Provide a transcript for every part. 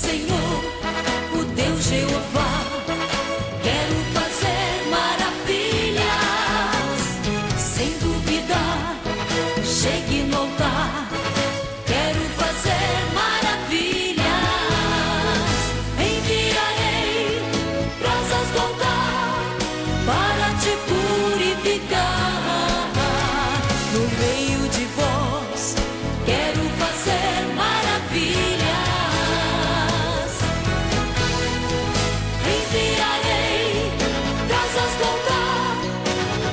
Senhor, o Deus Jeová. Quero fazer maravilhas, sem duvidar. Chegue no altar. Quero fazer maravilhas. Enviarei brasas do altar para te purificar. No meio de vós, quero fazer maravilhas. Enviarei brasas do altar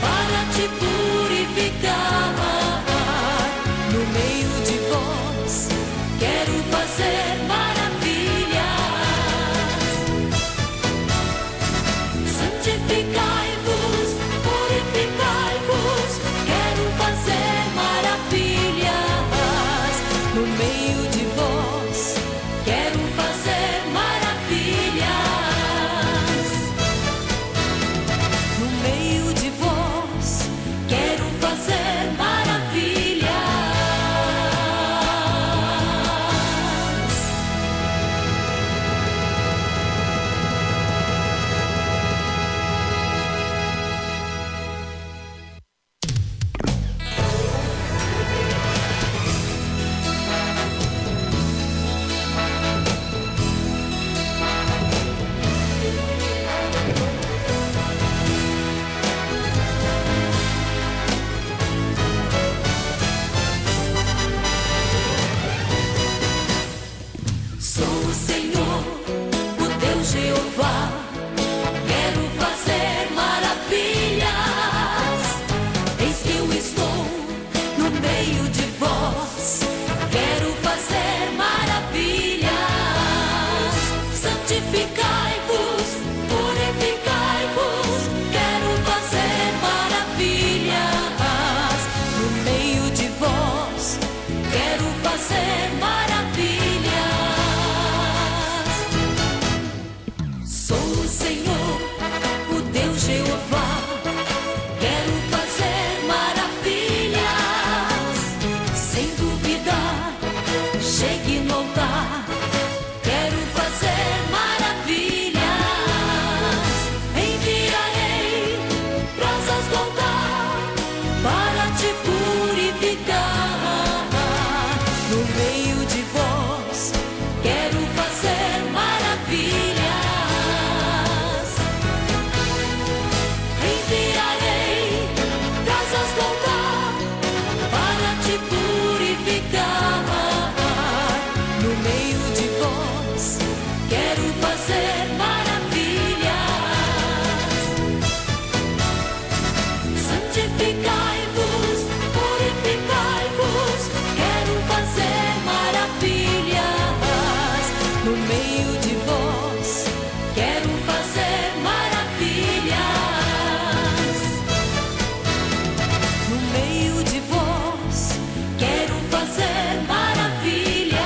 para te purificar. No meio de vós, quero fazer maravilhas. Santificai-vos, purificai-vos. Quero fazer maravilhas. No meio de vós, quero fazer maravilhas. No meio de vós, quero fazer maravilhas. Sou o Senhor, o Deus Jeová. Quero fazer maravilhas. Eis que eu estou no meio de vós. Quero fazer maravilhas. Santificai-vos, purificai-vos. Quero fazer maravilhas. No meio de vós, quero fazer maravilhas. Sou o Senhor, o Deus Jeová. Quero fazer maravilhas, sem duvidar. Chegue no altar. Quero fazer maravilhas. Enviarei brasas do altar para te purificar. No meio de vós, quero fazer maravilhas. Enviarei brasas do altar para te purificar. No meio de vós, quero fazer maravilhas. Santificai-vos, purificai-vos. Quero fazer maravilhas. No meio de vós, quero fazer maravilhas. No meio de vós, quero fazer maravilhas.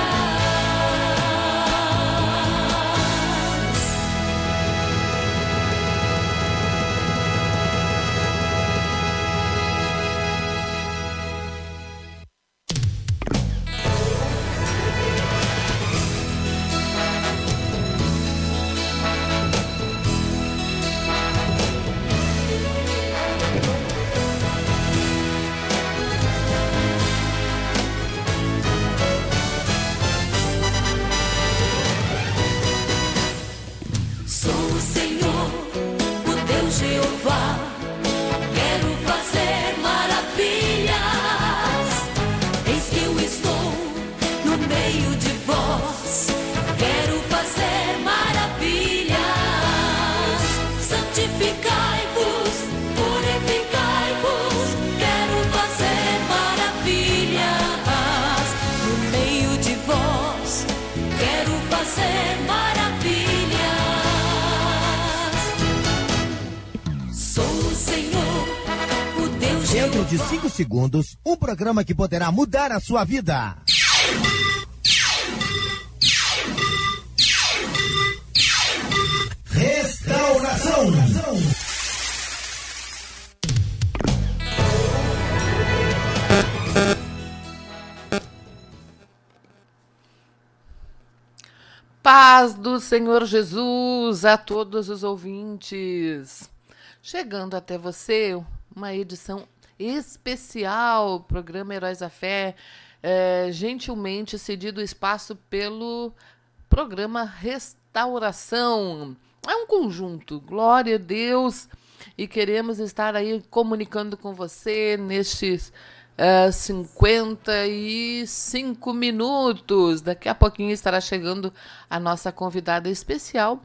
Sou o Senhor, o Deus Jeová. Quero fazer maravilhas. Eis que eu estou no meio de vós. Quero fazer maravilhas. Santificai-vos, purificai-vos. Quero fazer maravilhas. No meio de vós, quero fazer maravilhas. Sou o Senhor, o Deus Dentro de Jeová. 5 segundos, um programa que poderá mudar a sua vida. Restauração. Paz do Senhor Jesus a todos os ouvintes. Chegando até você, uma edição especial, programa Heróis da Fé, gentilmente cedido espaço pelo programa Restauração. É um conjunto, glória a Deus, e queremos estar aí comunicando com você nestes 55 minutos. Daqui a pouquinho estará chegando a nossa convidada especial.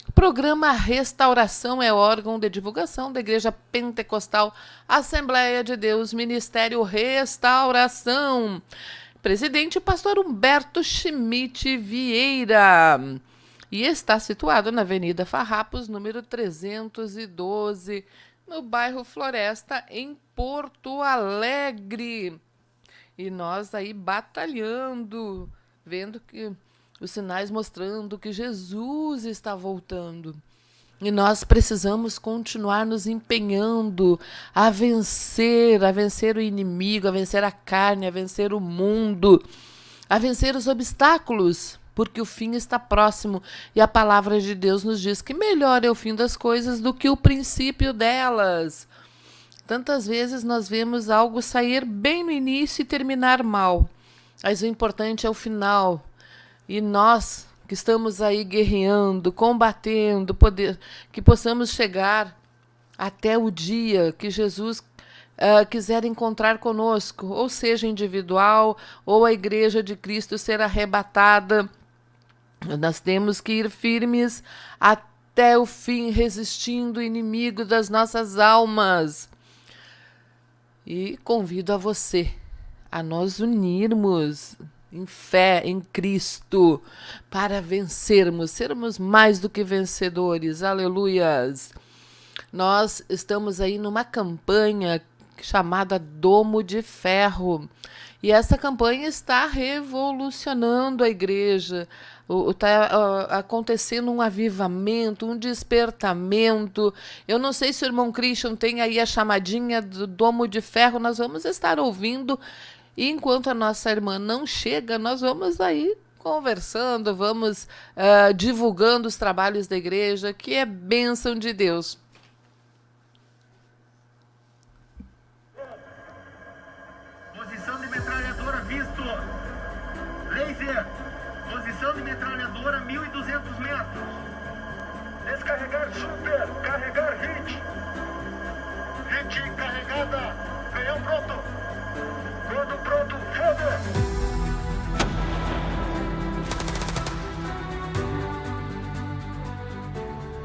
O programa Restauração é órgão de divulgação da Igreja Pentecostal Assembleia de Deus, Ministério Restauração. Presidente, pastor Humberto Schmidt Vieira. E está situado na Avenida Farrapos, número 312, no bairro Floresta, em Porto Alegre. E nós aí batalhando, vendo que os sinais mostrando que Jesus está voltando. E nós precisamos continuar nos empenhando a vencer o inimigo, a vencer a carne, a vencer o mundo, a vencer os obstáculos, porque o fim está próximo. E a palavra de Deus nos diz que melhor é o fim das coisas do que o princípio delas. Tantas vezes nós vemos algo sair bem no início e terminar mal, mas o importante é o final. E nós que estamos aí guerreando, combatendo, que possamos chegar até o dia que Jesus quiser encontrar conosco, ou seja, individual, ou a Igreja de Cristo ser arrebatada. Nós temos que ir firmes até o fim, resistindo o inimigo das nossas almas. E convido a você a nós unirmos em fé em Cristo para vencermos, sermos mais do que vencedores. Aleluias! Nós estamos aí numa campanha chamada Domo de Ferro. E essa campanha está revolucionando a igreja. Está acontecendo um avivamento, um despertamento. Eu não sei se o irmão Christian tem aí a chamadinha do Domo de Ferro. Nós vamos estar ouvindo. E enquanto a nossa irmã não chega, nós vamos aí conversando, vamos divulgando os trabalhos da igreja, que é bênção de Deus. Posição de metralhadora visto. Laser. Posição de metralhadora 1.200 metros. Descarregar super. Carregar hit. Hit carregada. Canhão pronto. Tudo pronto. Fogo.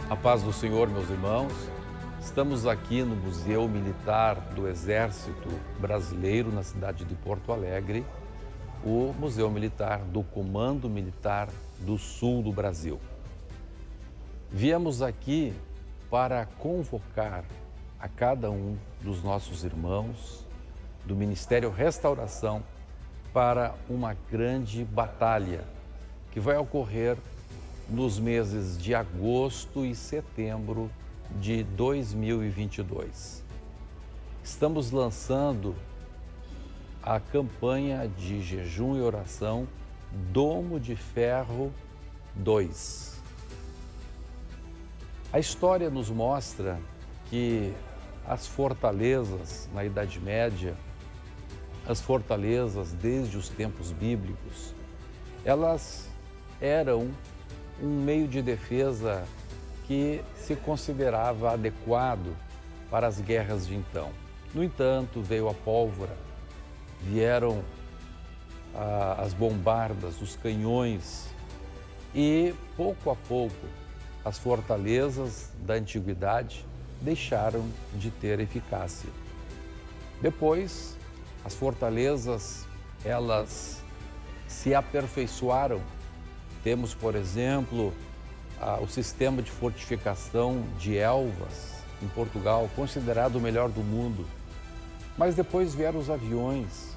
A paz do Senhor, meus irmãos. Estamos aqui no Museu Militar do Exército Brasileiro, na cidade de Porto Alegre, o Museu Militar do Comando Militar do Sul do Brasil. Viemos aqui para convocar a cada um dos nossos irmãos do Ministério Restauração para uma grande batalha que vai ocorrer nos meses de agosto e setembro de 2022. Estamos lançando a campanha de jejum e oração Domo de Ferro 2. A história nos mostra que as fortalezas na Idade Média, as fortalezas desde os tempos bíblicos, elas eram um meio de defesa que se considerava adequado para as guerras de então. No entanto, veio a pólvora, vieram as bombardas, os canhões e, pouco a pouco, as fortalezas da antiguidade deixaram de ter eficácia. Depois, as fortalezas, elas se aperfeiçoaram. Temos, por exemplo, o sistema de fortificação de Elvas, em Portugal, considerado o melhor do mundo. Mas depois vieram os aviões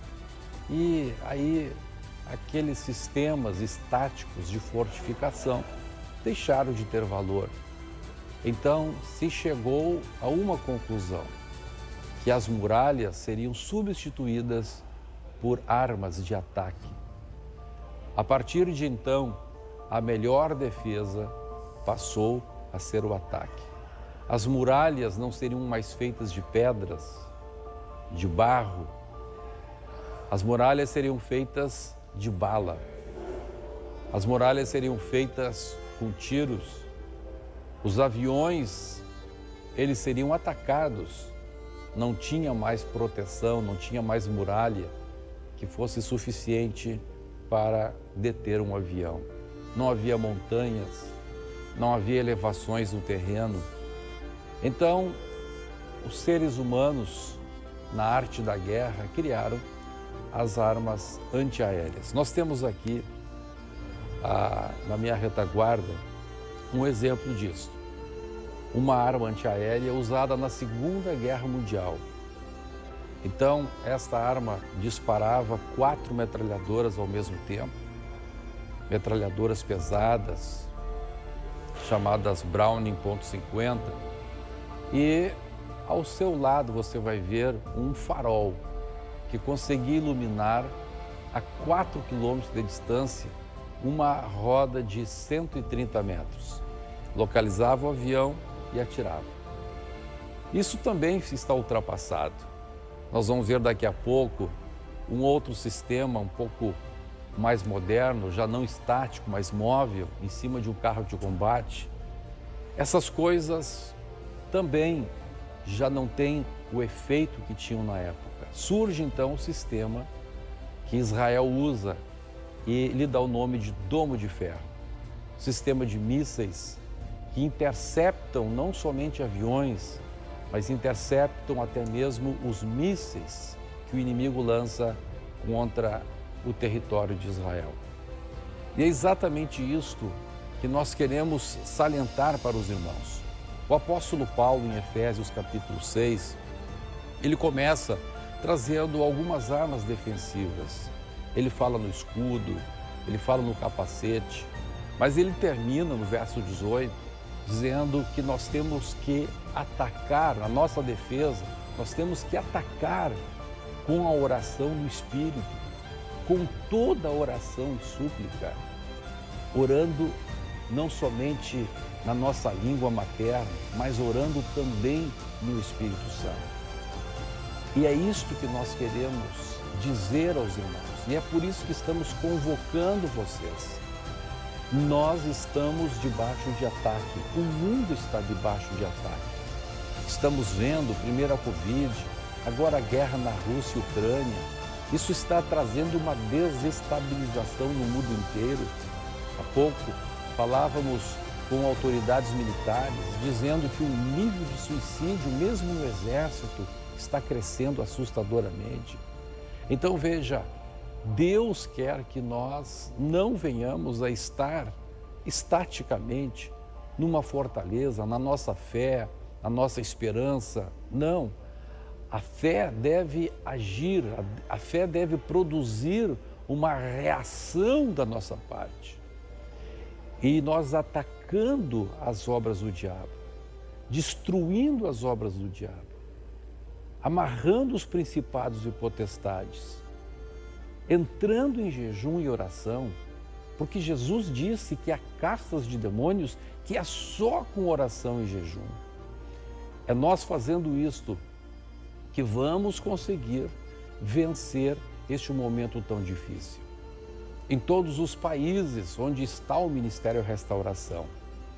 e aí aqueles sistemas estáticos de fortificação deixaram de ter valor. Então se chegou a uma conclusão, que as muralhas seriam substituídas por armas de ataque. A partir de então, a melhor defesa passou a ser o ataque. As muralhas não seriam mais feitas de pedras, de barro. As muralhas seriam feitas de bala. As muralhas seriam feitas com tiros. Os aviões, eles seriam atacados. Não tinha mais proteção, não tinha mais muralha que fosse suficiente para deter um avião. Não havia montanhas, não havia elevações no terreno. Então, os seres humanos, na arte da guerra, criaram as armas antiaéreas. Nós temos aqui, na minha retaguarda, um exemplo disso. Uma arma antiaérea usada na Segunda Guerra Mundial. Então, esta arma disparava 4 metralhadoras ao mesmo tempo, metralhadoras pesadas, chamadas Browning .50, e ao seu lado você vai ver um farol que conseguia iluminar a 4 quilômetros de distância uma roda de 130 metros. Localizava o avião e atirava. Isso também está ultrapassado. Nós vamos ver daqui a pouco um outro sistema um pouco mais moderno, já não estático, mas móvel, em cima de um carro de combate. Essas coisas também já não têm o efeito que tinham na época. Surge então o sistema que Israel usa e lhe dá o nome de Domo de Ferro. Sistema de mísseis que interceptam não somente aviões, mas interceptam até mesmo os mísseis que o inimigo lança contra o território de Israel. E é exatamente isto que nós queremos salientar para os irmãos. O apóstolo Paulo, em Efésios capítulo 6, ele começa trazendo algumas armas defensivas. Ele fala no escudo, ele fala no capacete, mas ele termina no verso 18, dizendo que nós temos que atacar, a nossa defesa, nós temos que atacar com a oração no Espírito, com toda a oração e súplica, orando não somente na nossa língua materna, mas orando também no Espírito Santo. E é isto que nós queremos dizer aos irmãos, e é por isso que estamos convocando vocês. Nós estamos debaixo de ataque, o mundo está debaixo de ataque. Estamos vendo primeiro a Covid, agora a guerra na Rússia e Ucrânia. Isso está trazendo uma desestabilização no mundo inteiro. Há pouco falávamos com autoridades militares dizendo que o nível de suicídio, mesmo no exército, está crescendo assustadoramente. Então veja, Deus quer que nós não venhamos a estar estaticamente numa fortaleza, na nossa fé, na nossa esperança. Não. A fé deve agir, a fé deve produzir uma reação da nossa parte. E nós atacando as obras do diabo, destruindo as obras do diabo, amarrando os principados e potestades, entrando em jejum e oração, porque Jesus disse que há castas de demônios que é só com oração e jejum. É nós fazendo isto que vamos conseguir vencer este momento tão difícil. Em todos os países onde está o Ministério Restauração,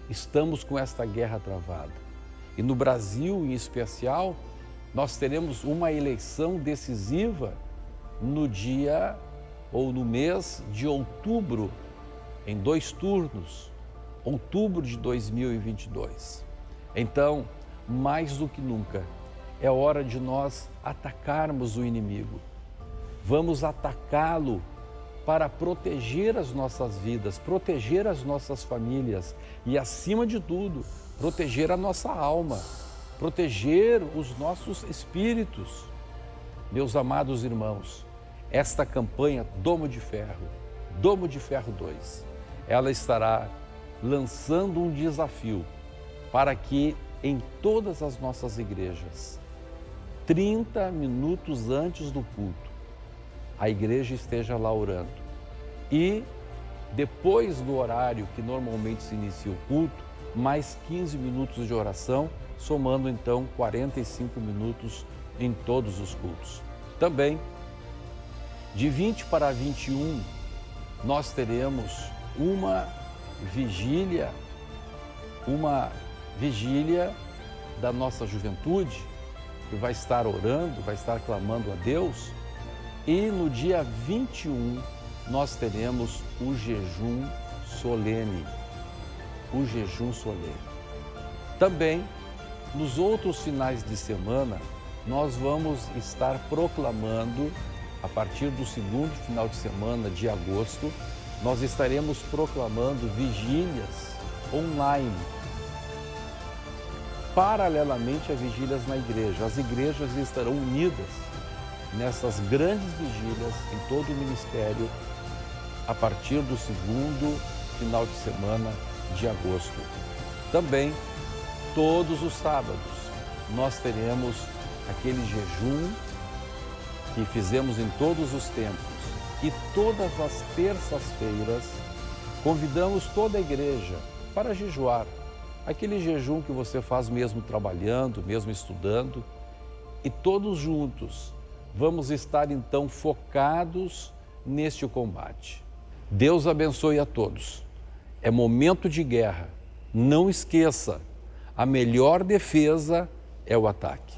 estamos com esta guerra travada. E no Brasil, em especial, nós teremos uma eleição decisiva no dia ou no mês de outubro, em 2 turnos, outubro de 2022. Então, mais do que nunca, é hora de nós atacarmos o inimigo. Vamos atacá-lo para proteger as nossas vidas, proteger as nossas famílias e, acima de tudo, proteger a nossa alma, proteger os nossos espíritos. Meus amados irmãos, esta campanha Domo de Ferro 2, ela estará lançando um desafio para que em todas as nossas igrejas, 30 minutos antes do culto, a igreja esteja lá orando. E depois do horário que normalmente se inicia o culto, mais 15 minutos de oração, somando então 45 minutos em todos os cultos. Também, de 20 para 21, nós teremos uma vigília da nossa juventude, que vai estar orando, vai estar clamando a Deus. E no dia 21, nós teremos o jejum solene. O jejum solene. Também, nos outros finais de semana, nós vamos estar proclamando, a partir do segundo final de semana de agosto, nós estaremos proclamando vigílias online, paralelamente a vigílias na igreja. As igrejas estarão unidas nessas grandes vigílias em todo o ministério a partir do segundo final de semana de agosto. Também, todos os sábados, nós teremos aquele jejum que fizemos em todos os tempos. E todas as terças-feiras, convidamos toda a igreja para jejuar. Aquele jejum que você faz mesmo trabalhando, mesmo estudando. E todos juntos vamos estar então focados neste combate. Deus abençoe a todos. É momento de guerra. Não esqueça, a melhor defesa é o ataque.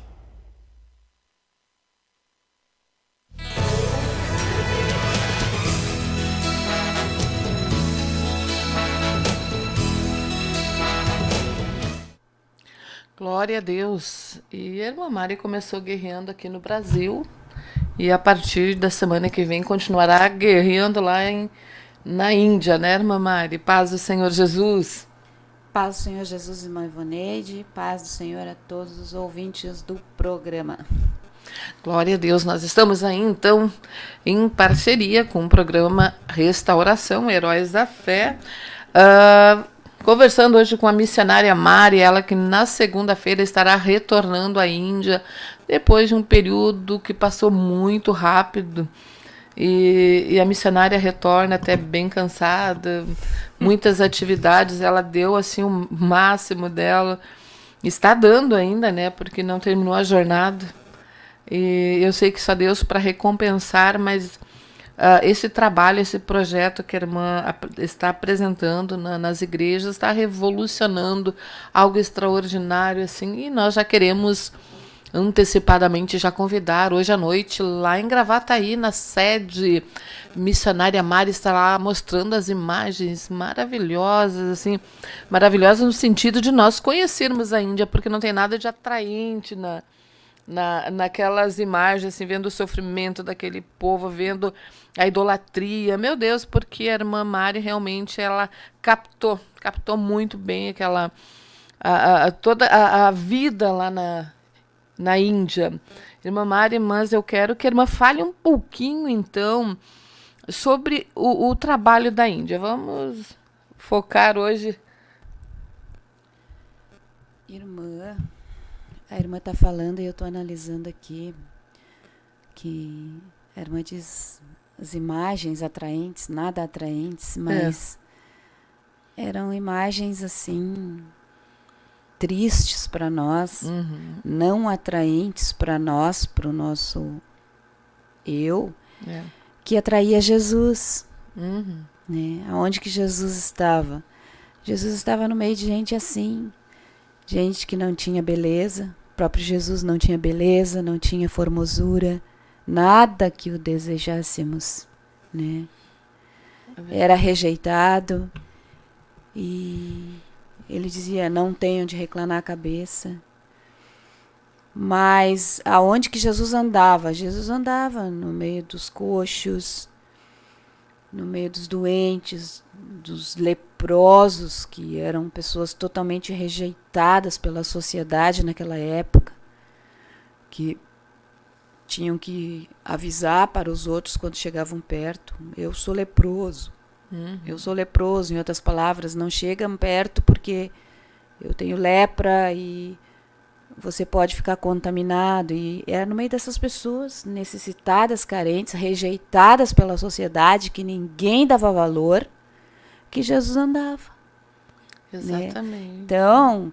Glória a Deus. E a irmã Mari começou guerreando aqui no Brasil e a partir da semana que vem continuará guerreando lá na Índia, né, irmã Mari? Paz do Senhor Jesus. Paz do Senhor Jesus, irmã Ivoneide. Paz do Senhor a todos os ouvintes do programa. Glória a Deus. Nós estamos aí, então, em parceria com o programa Restauração, Heróis da Fé. Conversando hoje com a missionária Mari, ela que na segunda-feira estará retornando à Índia, depois de um período que passou muito rápido. E a missionária retorna até bem cansada, muitas atividades, ela deu assim o máximo dela, está dando ainda, né, porque não terminou a jornada. E eu sei que só Deus para recompensar, mas esse trabalho, esse projeto que a irmã está apresentando nas igrejas está revolucionando algo extraordinário, assim, e nós já queremos antecipadamente já convidar hoje à noite lá em Gravataí, na sede missionária Mari, está lá mostrando as imagens maravilhosas, assim, maravilhosas no sentido de nós conhecermos a Índia, porque não tem nada de atraente naquelas imagens, assim, vendo o sofrimento daquele povo, vendo a idolatria, meu Deus, porque a irmã Mari realmente ela captou muito bem aquela toda a vida lá na Índia. Irmã Mari, mas eu quero que a irmã fale um pouquinho, então, sobre o trabalho da Índia. Vamos focar hoje. Irmã, a irmã está falando e eu estou analisando aqui que a irmã diz as imagens atraentes, nada atraentes, mas eram imagens assim tristes para nós, não atraentes para nós, para o nosso eu, que atraía Jesus. Né? Aonde que Jesus estava? Jesus estava no meio de gente assim, gente que não tinha beleza, o próprio Jesus não tinha beleza, não tinha formosura, nada que o desejássemos, né? Era rejeitado e ele dizia, não tenho de reclinar a cabeça. Mas aonde que Jesus andava? Jesus andava no meio dos coxos, no meio dos doentes, dos leprosos, que eram pessoas totalmente rejeitadas pela sociedade naquela época, que tinham que avisar para os outros quando chegavam perto, eu sou leproso. Eu sou leproso, em outras palavras, não chegam perto porque eu tenho lepra e você pode ficar contaminado. E era no meio dessas pessoas necessitadas, carentes, rejeitadas pela sociedade, que ninguém dava valor, que Jesus andava. Exatamente. Então,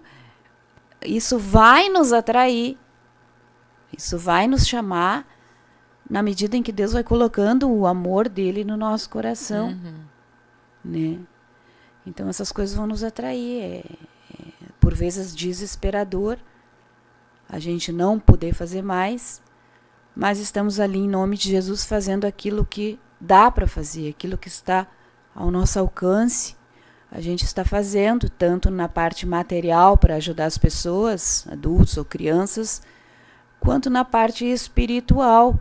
isso vai nos atrair, isso vai nos chamar na medida em que Deus vai colocando o amor dele no nosso coração, né? Então essas coisas vão nos atrair. Por vezes desesperador a gente não poder fazer mais, mas estamos ali em nome de Jesus fazendo aquilo que dá para fazer, aquilo que está ao nosso alcance. A gente está fazendo tanto na parte material para ajudar as pessoas, adultos ou crianças, quanto na parte espiritual.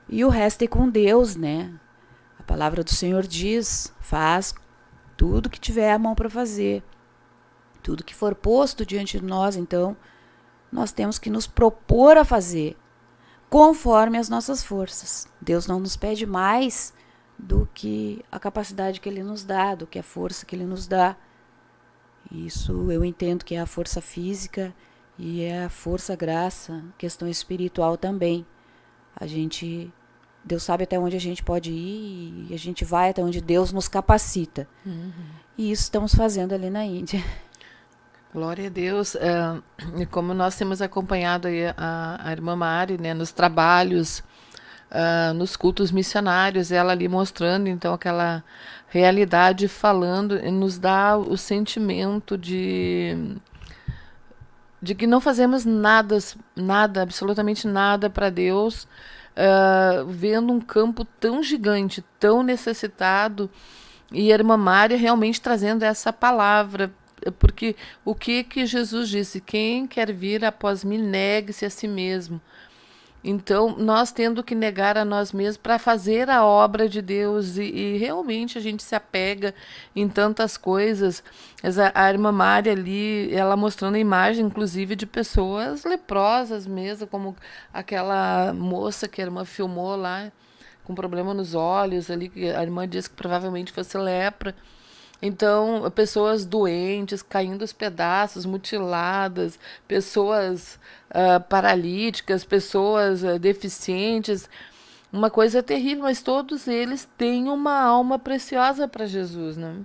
E o resto é com Deus, né? A palavra do Senhor diz, faz tudo que tiver a mão para fazer. Tudo que for posto diante de nós, então, nós temos que nos propor a fazer, conforme as nossas forças. Deus não nos pede mais do que a capacidade que Ele nos dá, do que a força que Ele nos dá. Isso eu entendo que é a força física e é a força graça, questão espiritual também. Deus sabe até onde a gente pode ir e a gente vai até onde Deus nos capacita. E isso estamos fazendo ali na Índia. Glória a Deus. E como nós temos acompanhado aí a irmã Mari, né, nos trabalhos, nos cultos missionários, ela ali mostrando então aquela realidade, falando, e nos dá o sentimento de que não fazemos nada, absolutamente nada para Deus, vendo um campo tão gigante, tão necessitado, e a irmã Mária realmente trazendo essa palavra, porque o que Jesus disse? Quem quer vir após mim, negue-se a si mesmo. Então, nós tendo que negar a nós mesmos para fazer a obra de Deus, e realmente a gente se apega em tantas coisas. A irmã Mária ali, ela mostrando a imagem, inclusive, de pessoas leprosas mesmo, como aquela moça que a irmã filmou lá, com problema nos olhos, ali, que a irmã disse que provavelmente fosse lepra. Então, pessoas doentes, caindo aos pedaços, mutiladas, pessoas paralíticas, pessoas deficientes, uma coisa terrível, mas todos eles têm uma alma preciosa para Jesus, né?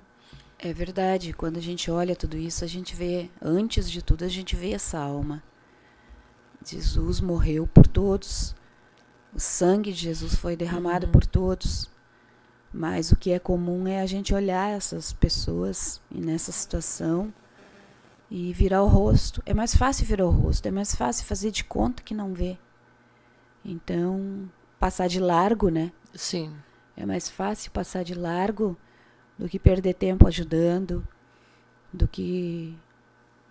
É verdade, quando a gente olha tudo isso, a gente vê, antes de tudo, a gente vê essa alma. Jesus morreu por todos, o sangue de Jesus foi derramado por todos. Mas o que é comum é a gente olhar essas pessoas e nessa situação e virar o rosto. É mais fácil virar o rosto, é mais fácil fazer de conta que não vê. Então, passar de largo, né? Sim. É mais fácil passar de largo do que perder tempo ajudando, do que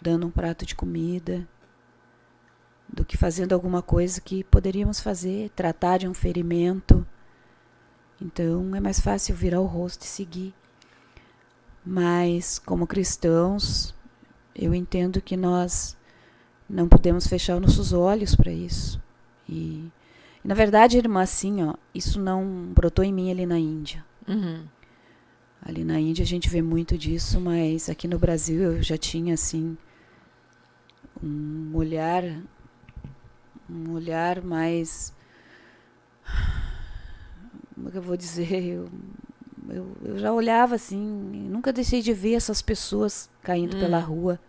dando um prato de comida, do que fazendo alguma coisa que poderíamos fazer, tratar de um ferimento. Então, é mais fácil virar o rosto e seguir. Mas, como cristãos, eu entendo que nós não podemos fechar os nossos olhos para isso. E, na verdade, irmã, assim, isso não brotou em mim ali na Índia. Ali na Índia a gente vê muito disso, mas aqui no Brasil eu já tinha, assim, um olhar mais... Como é que eu vou dizer? Eu já olhava assim, nunca deixei de ver essas pessoas caindo pela rua,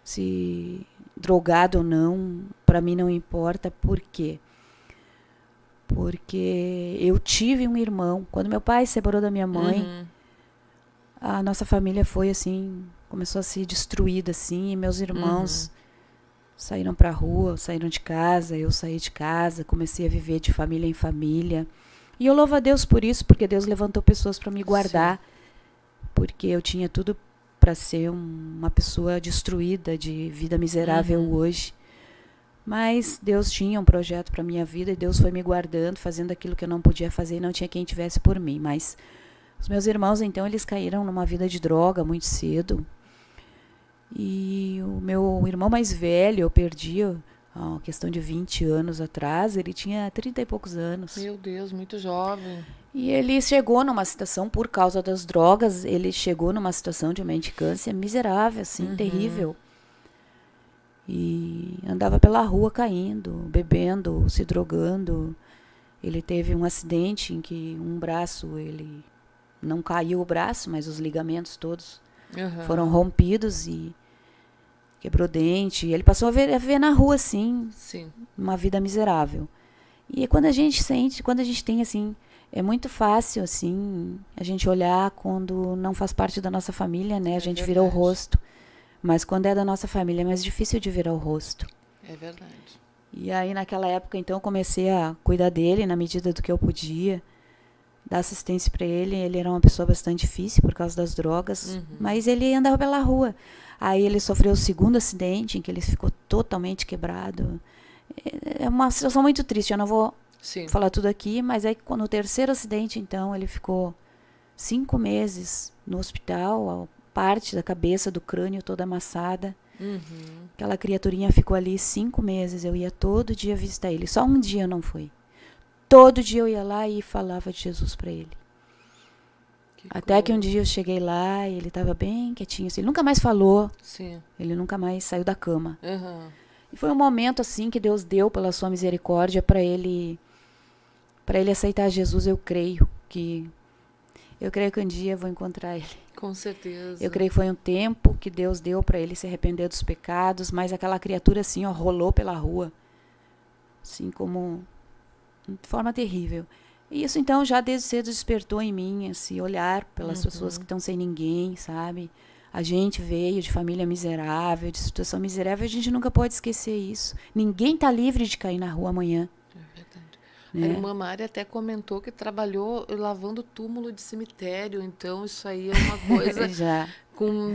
se drogado ou não, para mim não importa. Por quê? Porque eu tive um irmão. Quando meu pai se separou da minha mãe, a nossa família foi assim, começou a ser destruída assim, e meus irmãos saíram para a rua, saíram de casa, eu saí de casa, comecei a viver de família em família. E eu louvo a Deus por isso, porque Deus levantou pessoas para me guardar. Sim. Porque eu tinha tudo para ser uma pessoa destruída, de vida miserável hoje. Mas Deus tinha um projeto para minha vida e Deus foi me guardando, fazendo aquilo que eu não podia fazer e não tinha quem tivesse por mim. Mas os meus irmãos, então, eles caíram numa vida de droga muito cedo. E o meu irmão mais velho, eu perdi... uma questão de 20 anos atrás, ele tinha 30 e poucos anos. Meu Deus, muito jovem. E ele chegou numa situação, por causa das drogas, ele chegou numa situação de mendicância miserável, assim, terrível. E andava pela rua caindo, bebendo, se drogando. Ele teve um acidente em que um braço ele não caiu o braço, mas os ligamentos todos Aham. foram rompidos e quebrou dente. E ele passou a viver na rua, assim, Sim. uma vida miserável. E quando a gente tem, assim, é muito fácil, assim, a gente olhar quando não faz parte da nossa família, né? A gente vira o verdade. rosto. Mas quando é da nossa família é mais difícil de virar o rosto. É verdade. E aí, naquela época, então, eu comecei a cuidar dele na medida do que eu podia, dar assistência para ele. Ele era uma pessoa bastante difícil por causa das drogas, mas ele andava pela rua. Aí ele sofreu o segundo acidente, em que ele ficou totalmente quebrado. É uma situação muito triste, eu não vou Sim. falar tudo aqui, mas aí, no terceiro acidente, então, ele ficou 5 meses no hospital, a parte da cabeça, do crânio toda amassada. Aquela criaturinha ficou ali 5 meses. Eu ia todo dia visitar ele. Só um dia eu não fui. Todo dia eu ia lá e falava de Jesus para ele. Até que um dia eu cheguei lá e ele estava bem quietinho. Assim, ele nunca mais falou. Sim. Ele nunca mais saiu da cama. Aham. E foi um momento assim que Deus deu pela sua misericórdia para ele aceitar Jesus. Eu creio que um dia eu vou encontrar ele. Com certeza. Eu creio que foi um tempo que Deus deu para ele se arrepender dos pecados, mas aquela criatura assim, ó, rolou pela rua, assim como de forma terrível. E isso então já desde cedo despertou em mim esse olhar pelas pessoas que estão sem ninguém, sabe? A gente veio de família miserável, de situação miserável, a gente nunca pode esquecer isso. Ninguém está livre de cair na rua amanhã. É verdade. Né? A irmã Mari até comentou que trabalhou lavando túmulo de cemitério, então isso aí é uma coisa Já.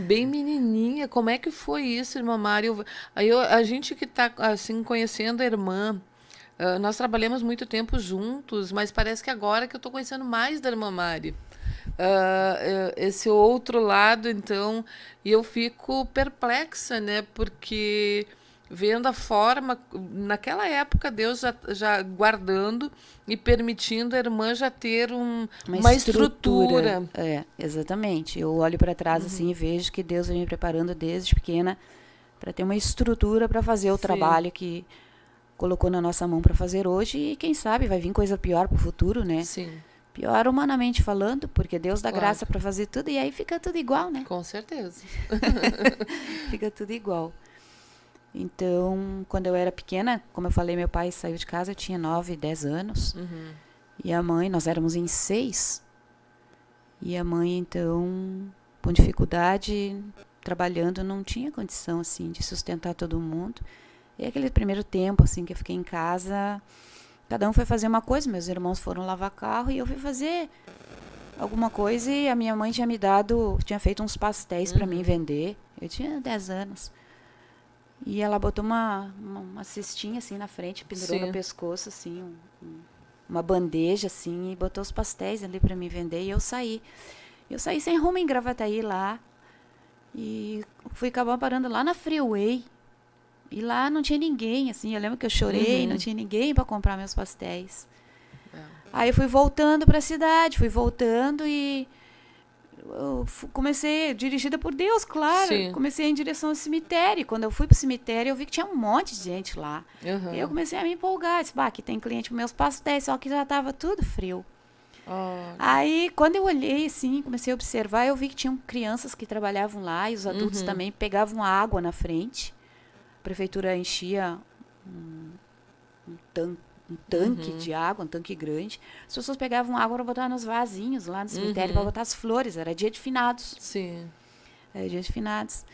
bem menininha. Como é que foi isso, irmã Mari? A gente que está assim, conhecendo a irmã, nós trabalhamos muito tempo juntos, mas parece que agora que eu estou conhecendo mais da irmã Mari. Esse outro lado, então, e eu fico perplexa, né? Porque vendo a forma, naquela época, Deus já guardando e permitindo a irmã já ter uma estrutura. É, exatamente. Eu olho para trás assim e vejo que Deus vem me preparando desde pequena para ter uma estrutura para fazer o Sim. trabalho que colocou na nossa mão para fazer hoje, e quem sabe vai vir coisa pior para o futuro, né? Sim, Pior humanamente falando, porque Deus dá Claro. graça para fazer tudo e aí fica tudo igual, né? com certeza. Fica tudo igual. Então, quando eu era pequena, como eu falei, meu pai saiu de casa, eu tinha 9, 10 anos. E a mãe, nós éramos em 6. E a mãe, então, com dificuldade, trabalhando, não tinha condição, assim, de sustentar todo mundo. E aquele primeiro tempo, assim, que eu fiquei em casa, cada um foi fazer uma coisa. Meus irmãos foram lavar carro e eu fui fazer alguma coisa. E a minha mãe tinha feito uns pastéis para mim vender. Eu tinha 10 anos. E ela botou uma cestinha assim na frente, pendurou Sim. no pescoço, assim, uma bandeja, assim, e botou os pastéis ali para mim vender. E eu saí. Eu saí sem rumo em Gravataí lá. E fui acabar parando lá na Freeway. E lá não tinha ninguém, assim. Eu lembro que eu chorei, não tinha ninguém para comprar meus pastéis. Aí eu fui voltando para a cidade, e eu comecei, dirigida por Deus, claro. Sim. Comecei em direção ao cemitério. E quando eu fui pro cemitério, eu vi que tinha um monte de gente lá. Aham. E eu comecei a me empolgar. Disse, aqui tem cliente com meus pastéis, só que já estava tudo frio. Olha. Aí, quando eu olhei, assim, comecei a observar, eu vi que tinham crianças que trabalhavam lá e os adultos também pegavam água na frente. A prefeitura enchia um tanque de água, um tanque grande. As pessoas pegavam água para botar nos vasinhos lá no cemitério, para botar as flores. Era dia de finados. Sim. Era dia de finados.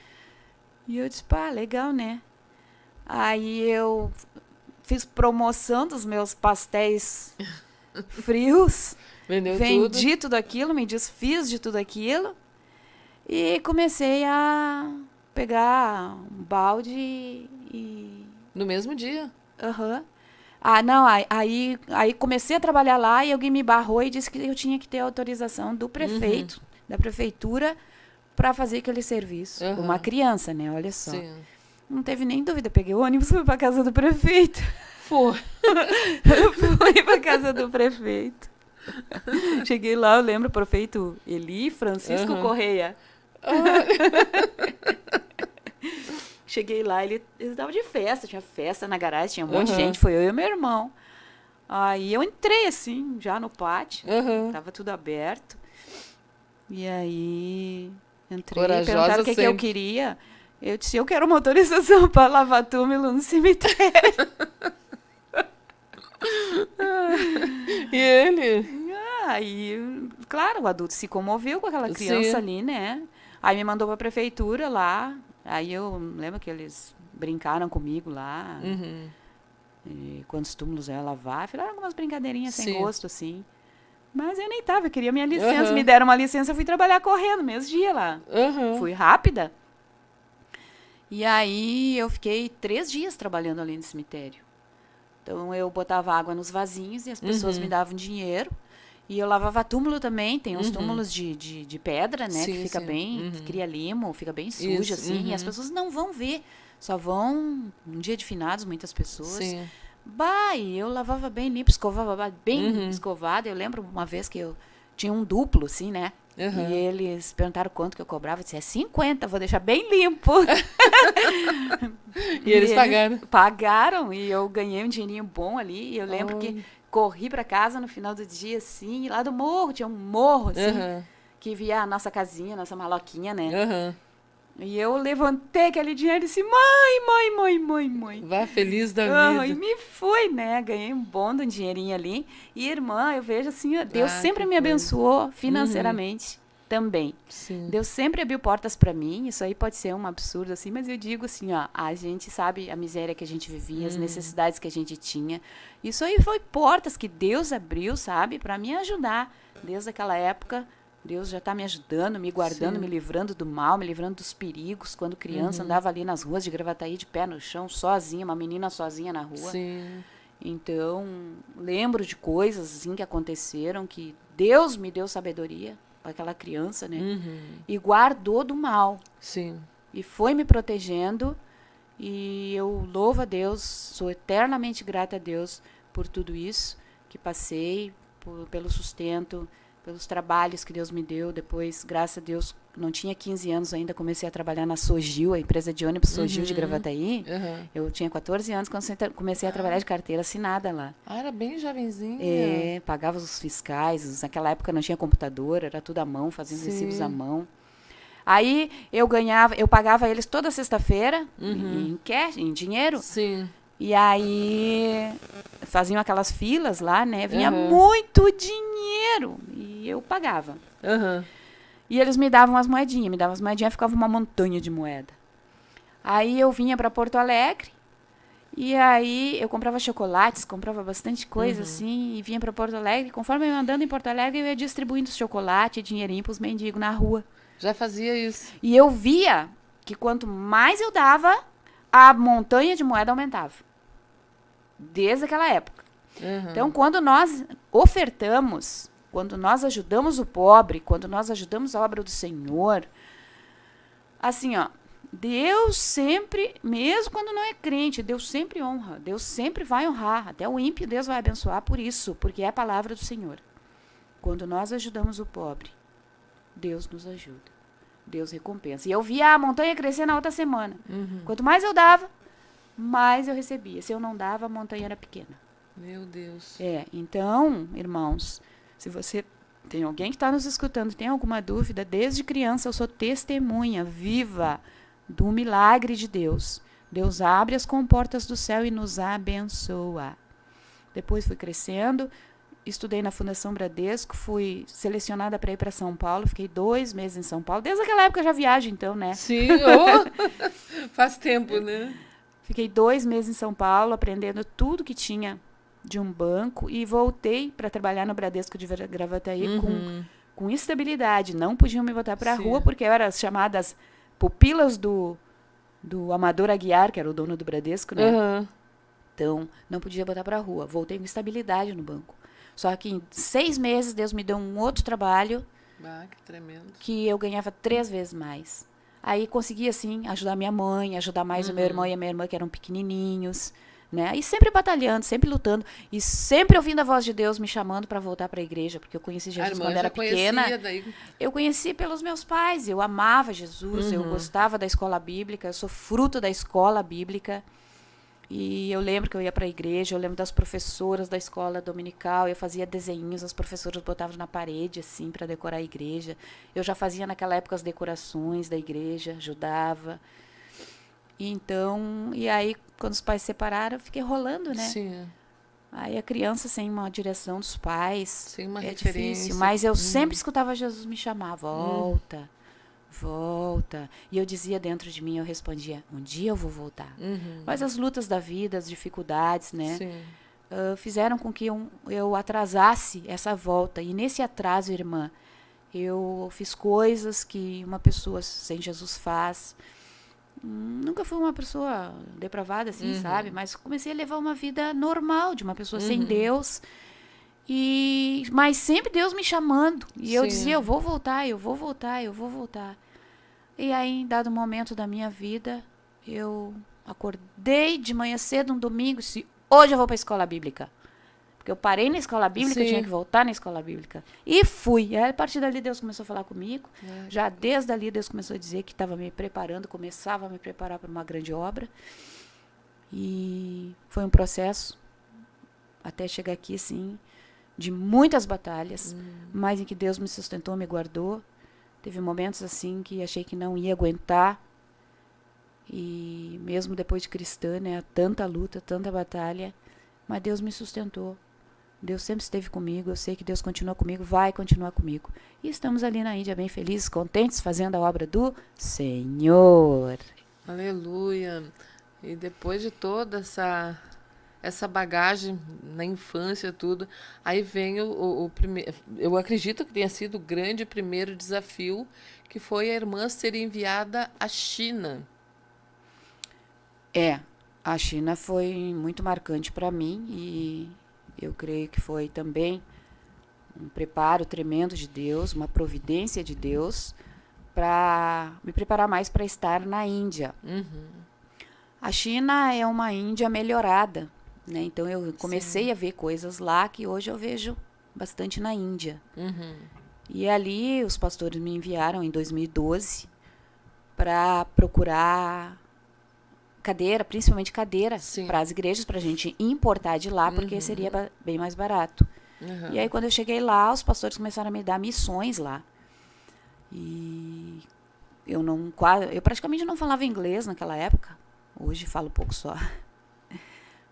E eu disse, legal, né? Aí eu fiz promoção dos meus pastéis frios. Vendeu Vendi tudo aquilo, me desfiz de tudo aquilo. E comecei a pegar um balde e... No mesmo dia. Aham. Não, aí comecei a trabalhar lá e alguém me barrou e disse que eu tinha que ter autorização do prefeito, da prefeitura, para fazer aquele serviço. Uma criança, né? Olha só. Sim. Não teve nem dúvida. Peguei o ônibus e fui para casa do prefeito. Foi. Fui para casa do prefeito. Cheguei lá, eu lembro, o prefeito Eli Francisco Correia. Cheguei lá, ele estava de festa, tinha festa na garagem, tinha um monte de gente, foi eu e meu irmão. Aí eu entrei assim, já no pátio, tava tudo aberto. E aí, entrei, Corajosa perguntaram o que eu sempre. queria. Eu disse, eu quero uma autorização para lavar túmulo no cemitério. E ele? Aí, claro, o adulto se comoveu com aquela criança Sim. ali, né? Aí me mandou para a prefeitura lá. Aí eu lembro que eles brincaram comigo lá. Uhum. E quantos túmulos eu ia lavar. Fizeram algumas brincadeirinhas sem Sim. gosto, assim. Mas eu nem tava, eu queria minha licença. Aham. Me deram uma licença, eu fui trabalhar correndo, mesmo dia lá. Uhum. Fui rápida. E aí eu fiquei 3 dias trabalhando ali no cemitério. Então eu botava água nos vasinhos e as pessoas Uhum. me davam dinheiro. E eu lavava túmulo também, tem uns Uhum. túmulos de pedra, né? Sim, que fica sim. bem, Uhum. que cria limo, fica bem sujo, Isso, assim. E as uhum. pessoas não vão ver. Só vão um dia de finados, muitas pessoas. Sim. Bah, e eu lavava bem limpo, escovava bem Uhum. escovada. Eu lembro uma vez que eu tinha um duplo, assim, né? Uhum. E eles perguntaram quanto que eu cobrava. Eu disse, é 50, vou deixar bem limpo. E eles pagaram? Pagaram e eu ganhei um dinheirinho bom ali. E eu lembro Oh. que corri pra casa no final do dia, assim, e lá do morro, tinha um morro, assim, Uhum. que via a nossa casinha, nossa maloquinha, né? Uhum. E eu levantei aquele dinheiro e disse, mãe. Vá feliz da E vida. me fui, né? Ganhei um bom de um dinheirinho ali. E, irmã, eu vejo assim, ó, Deus Ah, sempre que me coisa. abençoou financeiramente também. Sim. Deus sempre abriu portas para mim. Isso aí pode ser um absurdo, assim, mas eu digo assim, ó, a gente sabe a miséria que a gente vivia, as necessidades que a gente tinha. Isso aí foi portas que Deus abriu, sabe, para me ajudar. Desde aquela época, Deus já está me ajudando, me guardando, Sim. me livrando do mal, me livrando dos perigos. Quando criança, andava ali nas ruas de Gravataí, de pé no chão, sozinha, uma menina sozinha na rua. Sim. Então, lembro de coisas assim que aconteceram, que Deus me deu sabedoria para aquela criança, né? Uhum. E guardou do mal. Sim. E foi me protegendo. E eu louvo a Deus, sou eternamente grata a Deus por tudo isso que passei, pelo sustento, pelos trabalhos que Deus me deu. Depois, graças a Deus, não tinha 15 anos ainda, comecei a trabalhar na Sogil, a empresa de ônibus Sogil de Gravataí. Uhum. Eu tinha 14 anos quando comecei a trabalhar de carteira assinada lá. Ah, era bem jovenzinha. É, pagava os fiscais, naquela época não tinha computador, era tudo à mão, fazia os Sim. recibos à mão. Aí eu pagava eles toda sexta-feira em cash, em dinheiro. Sim. E aí faziam aquelas filas lá, né? Vinha Uhum. muito dinheiro e eu pagava. Uhum. E eles me davam as moedinhas, ficava uma montanha de moeda. Aí eu vinha para Porto Alegre e aí eu comprava chocolates, comprava bastante coisa assim e vinha para Porto Alegre. Conforme eu ia andando em Porto Alegre, eu ia distribuindo chocolate e dinheirinho para os mendigos na rua. Já fazia isso. E eu via que quanto mais eu dava, a montanha de moeda aumentava. Desde aquela época. Uhum. Então, quando nós ofertamos, quando nós ajudamos o pobre, quando nós ajudamos a obra do Senhor, assim, ó, Deus sempre, mesmo quando não é crente, Deus sempre honra, Deus sempre vai honrar. Até o ímpio Deus vai abençoar por isso, porque é a palavra do Senhor. Quando nós ajudamos o pobre, Deus nos ajuda. Deus recompensa. E eu via a montanha crescer na outra semana. Quanto mais eu dava, mais eu recebia. Se eu não dava, a montanha era pequena. Meu Deus. Então, irmãos, se você tem alguém que está nos escutando, tem alguma dúvida, desde criança eu sou testemunha viva do milagre de Deus. Deus abre as comportas do céu e nos abençoa. Depois fui crescendo, estudei na Fundação Bradesco, fui selecionada para ir para São Paulo, fiquei 2 meses em São Paulo. Desde aquela época eu já viajo, então, né? Sim, oh, faz tempo, né? Fiquei 2 meses em São Paulo, aprendendo tudo que tinha de um banco e voltei para trabalhar no Bradesco de Gravataí com estabilidade. Não podiam me botar para a Sim. rua porque eu era as chamadas pupilas do Amador Aguiar, que era o dono do Bradesco, né? Uhum. Então, não podia botar para a rua. Voltei com estabilidade no banco. Só que em 6 meses, Deus me deu um outro trabalho Ah, que tremendo. que eu ganhava 3 vezes mais. Aí consegui, assim, ajudar minha mãe, ajudar mais o meu irmão e a minha irmã, que eram pequenininhos, né? E sempre batalhando, sempre lutando. E sempre ouvindo a voz de Deus me chamando para voltar para a igreja, porque eu conheci A Jesus irmã quando já era pequena. conhecia, daí... Eu conheci pelos meus pais, eu amava Jesus, eu gostava da escola bíblica, eu sou fruto da escola bíblica. E eu lembro que eu ia para a igreja, eu lembro das professoras da escola dominical, eu fazia desenhinhos, as professoras botavam na parede, assim, para decorar a igreja. Eu já fazia naquela época as decorações da igreja, ajudava. Então, e aí, quando os pais se separaram, eu fiquei rolando, né? Sim. Aí a criança sem uma direção dos pais, Sem uma é referência. difícil. Mas eu sempre escutava Jesus me chamar, volta, volta. E eu dizia dentro de mim, eu respondia, um dia eu vou voltar. Mas as lutas da vida, as dificuldades, né? Sim. Fizeram com que eu atrasasse essa volta. E nesse atraso, irmã, eu fiz coisas que uma pessoa sem Jesus faz. Nunca fui uma pessoa depravada, assim, sabe? Mas comecei a levar uma vida normal, de uma pessoa sem Deus. Mas sempre Deus me chamando. E eu Sim. dizia, eu vou voltar, eu vou voltar, eu vou voltar. E aí, em dado momento da minha vida, eu acordei de manhã cedo, um domingo, e disse, hoje eu vou para a escola bíblica. Porque eu parei na escola bíblica, eu Sim. tinha que voltar na escola bíblica. E fui. E aí, a partir dali, Deus começou a falar comigo. Já desde ali, Deus começou a dizer que estava me preparando, começava a me preparar para uma grande obra. E foi um processo, até chegar aqui, assim, de muitas batalhas, mas em que Deus me sustentou, me guardou. Teve momentos, assim, que achei que não ia aguentar. E mesmo depois de cristã, né, tanta luta, tanta batalha, mas Deus me sustentou. Deus sempre esteve comigo, eu sei que Deus continua comigo, vai continuar comigo. E estamos ali na Índia bem felizes, contentes, fazendo a obra do Senhor. Aleluia. E depois de toda essa bagagem na infância, tudo, aí vem o primeiro. Eu acredito que tenha sido o grande primeiro desafio, que foi a irmã ser enviada à China. A China foi muito marcante para mim e eu creio que foi também um preparo tremendo de Deus, uma providência de Deus para me preparar mais para estar na Índia. A China é uma Índia melhorada, né? Então eu comecei a ver coisas lá que hoje eu vejo bastante na Índia. E ali os pastores me enviaram em 2012 para procurar cadeira, principalmente cadeira, para as igrejas, para a gente importar de lá, porque seria bem mais barato. E aí, quando eu cheguei lá, os pastores começaram a me dar missões lá. E eu praticamente não falava inglês naquela época. Hoje falo pouco só.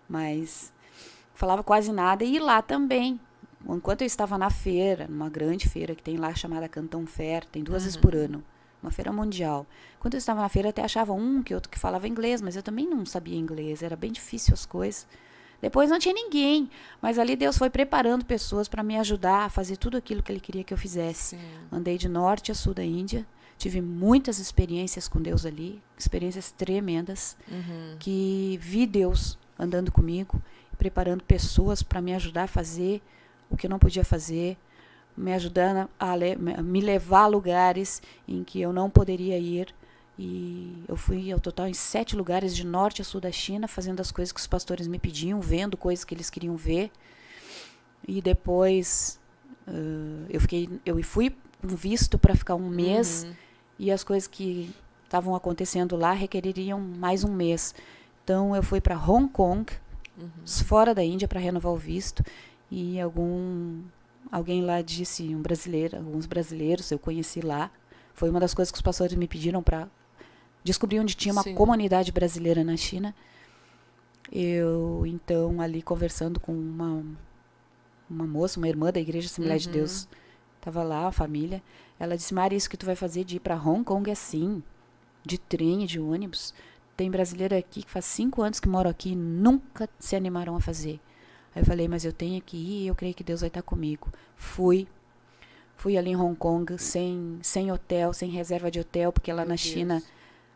Mas falava quase nada. E lá também, enquanto eu estava na feira, numa grande feira que tem lá, chamada Canton Fair, tem 2 vezes por ano, uma feira mundial. Quando eu estava na feira, até achava um que outro que falava inglês, mas eu também não sabia inglês, era bem difícil as coisas. Depois não tinha ninguém, mas ali Deus foi preparando pessoas para me ajudar a fazer tudo aquilo que Ele queria que eu fizesse. Andei de norte a sul da Índia, tive muitas experiências com Deus ali, experiências tremendas, que vi Deus andando comigo, preparando pessoas para me ajudar a fazer o que eu não podia fazer, me ajudando a me levar a lugares em que eu não poderia ir. E eu fui ao total em 7 lugares de norte a sul da China, fazendo as coisas que os pastores me pediam, vendo coisas que eles queriam ver. E depois eu fui com visto para ficar um mês, e as coisas que estavam acontecendo lá requereriam mais um mês. Então eu fui para Hong Kong, fora da Índia, para renovar o visto. E alguém lá disse, alguns brasileiros eu conheci lá. Foi uma das coisas que os pastores me pediram para descobrir onde tinha uma comunidade brasileira na China. Eu, então, ali conversando com uma moça, uma irmã da Igreja Assembleia de Deus, estava lá, a família. Ela disse, Mari, isso que tu vai fazer de ir para Hong Kong é assim, de trem e de ônibus. Tem brasileiro aqui que faz 5 anos que moram aqui e nunca se animaram a fazer. Aí eu falei, mas eu tenho que ir e eu creio que Deus vai estar comigo. Fui ali em Hong Kong, sem hotel, sem reserva de hotel, porque lá na China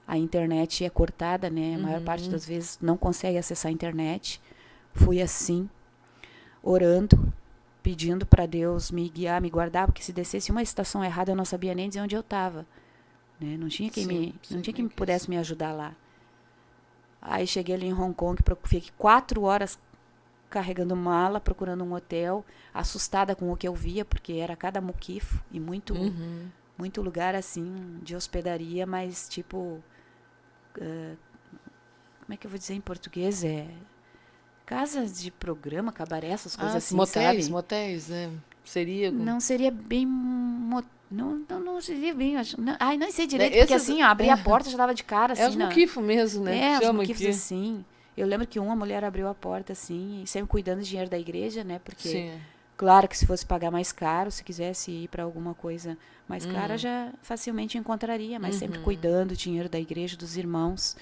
a internet é cortada, né? A maior parte das vezes não consegue acessar a internet. Fui assim, orando, pedindo para Deus me guiar, me guardar, porque se descesse uma estação errada eu não sabia nem dizer onde eu estava. Né? Não tinha quem pudesse me ajudar lá. Aí cheguei ali em Hong Kong, fiquei 4 horas carregando mala, procurando um hotel, assustada com o que eu via, porque era cada muquifo e muito lugar assim de hospedaria, mas tipo como é que eu vou dizer em português? Casas de programa, cabaré, essas coisas assim, motéis, sabe? motéis, né? Seria... Não seria bem... Não seria bem... Não sei direito, porque esses- assim, ó, abri a porta, já tava de cara, assim, É os na- muquifos mesmo, né? os Chama muquifos aqui. assim. Eu lembro que uma mulher abriu a porta, assim, e sempre cuidando do dinheiro da igreja, né? Porque, Sim. claro que se fosse pagar mais caro, se quisesse ir para alguma coisa mais cara, já facilmente encontraria, mas sempre cuidando do dinheiro da igreja, dos irmãos.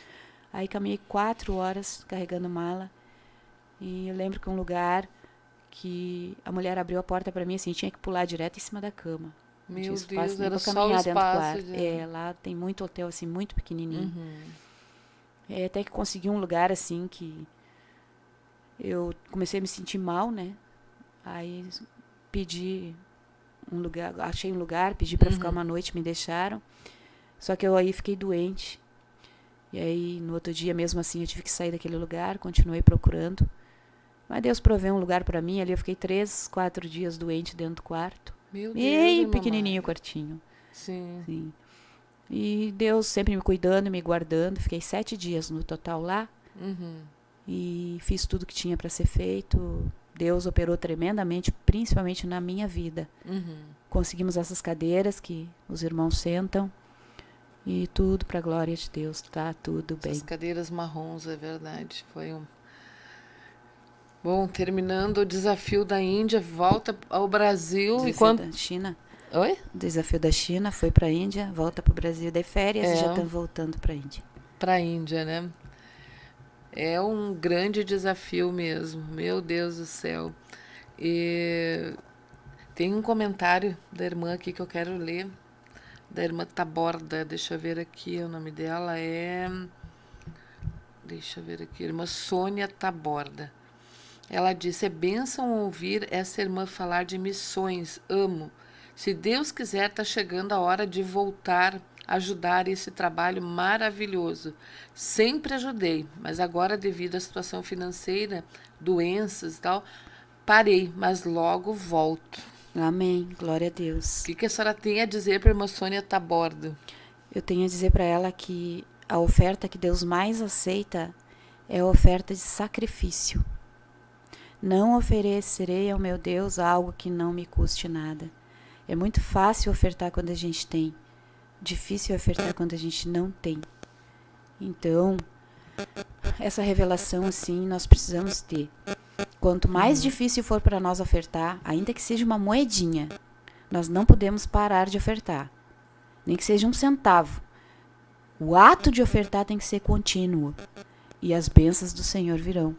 Aí caminhei 4 horas carregando mala. E eu lembro que um lugar que a mulher abriu a porta para mim, assim, tinha que pular direto em cima da cama. Não Meu tinha espaço Deus, nem era pra só o caminhar dentro do espaço. quarto. Lá tem muito hotel, assim, muito pequenininho. Até que consegui um lugar, assim, que eu comecei a me sentir mal, né? Aí pedi um lugar, achei um lugar, pedi para ficar uma noite, me deixaram. Só que eu aí fiquei doente. E aí, no outro dia, mesmo assim, eu tive que sair daquele lugar, continuei procurando. Mas Deus proveu um lugar para mim, ali eu fiquei 3, 4 dias doente dentro do quarto. Meu Deus, Bem irmã pequenininho o Mari. quartinho. Sim. Sim. E Deus sempre me cuidando, me guardando. Fiquei 7 dias no total lá. E fiz tudo que tinha para ser feito. Deus operou tremendamente, principalmente na minha vida. Conseguimos essas cadeiras que os irmãos sentam. E tudo para a glória de Deus. Tá tudo bem. Essas cadeiras marrons, é verdade. Foi um... Bom, terminando o desafio da Índia, volta ao Brasil. Desafio da China. Oi? O desafio da China foi para a Índia, volta para o Brasil de férias e já estão voltando para a Índia. Para a Índia, né? É um grande desafio mesmo. Meu Deus do céu. E tem um comentário da irmã aqui que eu quero ler. Da irmã Taborda. Deixa eu ver aqui. O nome dela é... Deixa eu ver aqui. Irmã Sônia Taborda. Ela disse: é bênção ouvir essa irmã falar de missões. Amo. Se Deus quiser, está chegando a hora de voltar a ajudar esse trabalho maravilhoso. Sempre ajudei, mas agora, devido à situação financeira, doenças e tal, parei, mas logo volto. Amém. Glória a Deus. O que a senhora tem a dizer para a irmã Sônia Taborda? Eu tenho a dizer para ela que a oferta que Deus mais aceita é a oferta de sacrifício. Não oferecerei ao meu Deus algo que não me custe nada. É muito fácil ofertar quando a gente tem. Difícil ofertar quando a gente não tem. Então, essa revelação, assim, nós precisamos ter. Quanto mais difícil for para nós ofertar, ainda que seja uma moedinha, nós não podemos parar de ofertar. Nem que seja 1 centavo. O ato de ofertar tem que ser contínuo. E as bênçãos do Senhor virão.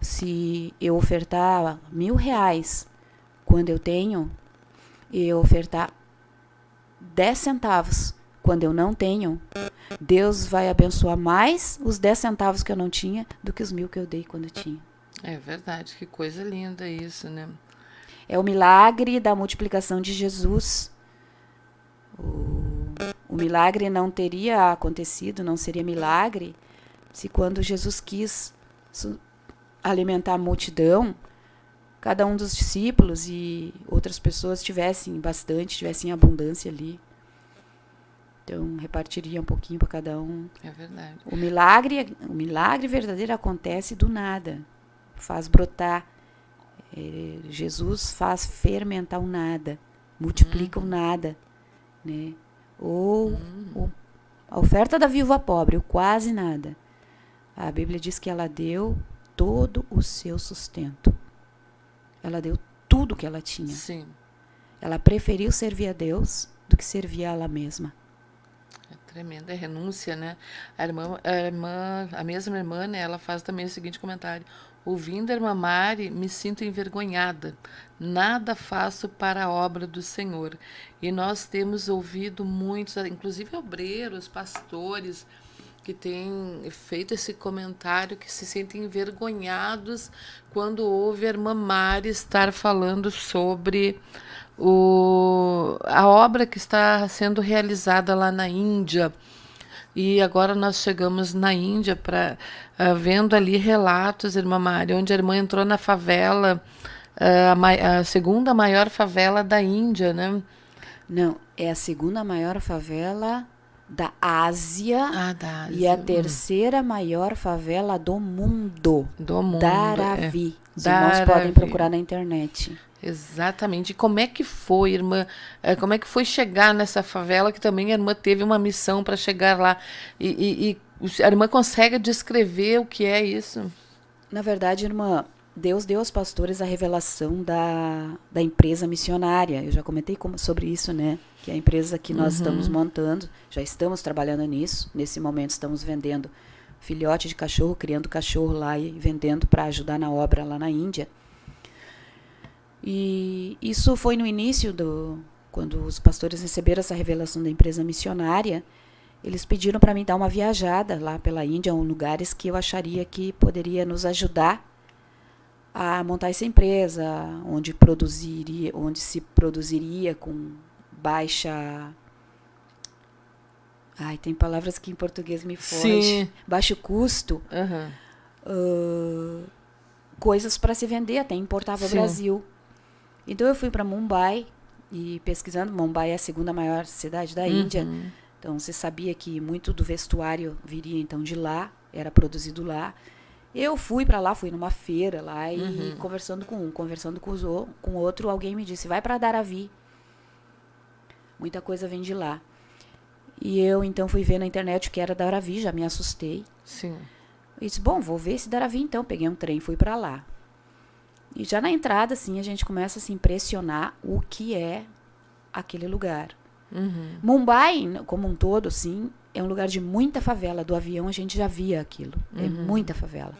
Se eu ofertar R$1.000 quando eu tenho, e eu ofertar 10 centavos quando eu não tenho, Deus vai abençoar mais os 10 centavos que eu não tinha do que os 1.000 que eu dei quando eu tinha. É verdade, que coisa linda isso, né? É o milagre da multiplicação de Jesus. O milagre não teria acontecido, não seria milagre, se quando Jesus quis alimentar a multidão, cada um dos discípulos e outras pessoas tivessem bastante, tivessem abundância ali. Então, repartiria um pouquinho para cada um. É verdade. O milagre verdadeiro acontece do nada. Faz brotar. Jesus faz fermentar o nada. Multiplica o nada. Né? Ou a oferta da viúva pobre, o quase nada. A Bíblia diz que ela deu todo o seu sustento. Ela deu tudo que ela tinha. Sim. Ela preferiu servir a Deus do que servir a ela mesma. É tremenda renúncia, né? A mesma irmã, né, ela faz também o seguinte comentário: ouvindo a irmã Mari, me sinto envergonhada. Nada faço para a obra do Senhor. E nós temos ouvido muitos, inclusive obreiros, pastores, que têm feito esse comentário, que se sentem envergonhados quando ouve a irmã Mari estar falando sobre a obra que está sendo realizada lá na Índia. E agora nós chegamos na Índia, vendo ali relatos, irmã Mari, onde a irmã entrou na favela, a segunda maior favela da Índia, né? Não, é a segunda maior favela da Ásia Da e a Ásia. terceira maior favela do mundo. Do mundo. Daravi. Os irmãos Daravi. podem procurar na internet. Exatamente. E como é que foi, irmã? Como é que foi chegar nessa favela, que também a irmã teve uma missão para chegar lá? E a irmã consegue descrever o que é isso? Na verdade, irmã, Deus deu aos pastores a revelação da empresa missionária. Eu já comentei sobre isso, né? Que é a empresa que nós estamos montando, já estamos trabalhando nisso. Nesse momento estamos vendendo filhote de cachorro, criando cachorro lá e vendendo para ajudar na obra lá na Índia. E isso foi no início quando os pastores receberam essa revelação da empresa missionária. Eles pediram para mim dar uma viajada lá pela Índia, em lugares que eu acharia que poderia nos ajudar a montar essa empresa, onde se produziria com baixa... Ai, tem palavras que em português me fogem. Sim. Baixo custo. Coisas para se vender, até importar para o Sim. Brasil. Então eu fui para Mumbai e pesquisando, Mumbai é a segunda maior cidade da Índia. Então você sabia que muito do vestuário viria então de lá, era produzido lá. Eu fui para lá, fui numa feira lá e conversando com com outro, alguém me disse, vai para Daravi. Muita coisa vem de lá. E eu então fui ver na internet o que era Daravi, já me assustei. Sim. Eu disse, bom, vou ver esse Daravi então. Peguei um trem e fui para lá. E já na entrada, assim, a gente começa a se impressionar o que é aquele lugar. Mumbai, como um todo, assim, é um lugar de muita favela. Do avião a gente já via aquilo. É muita favela.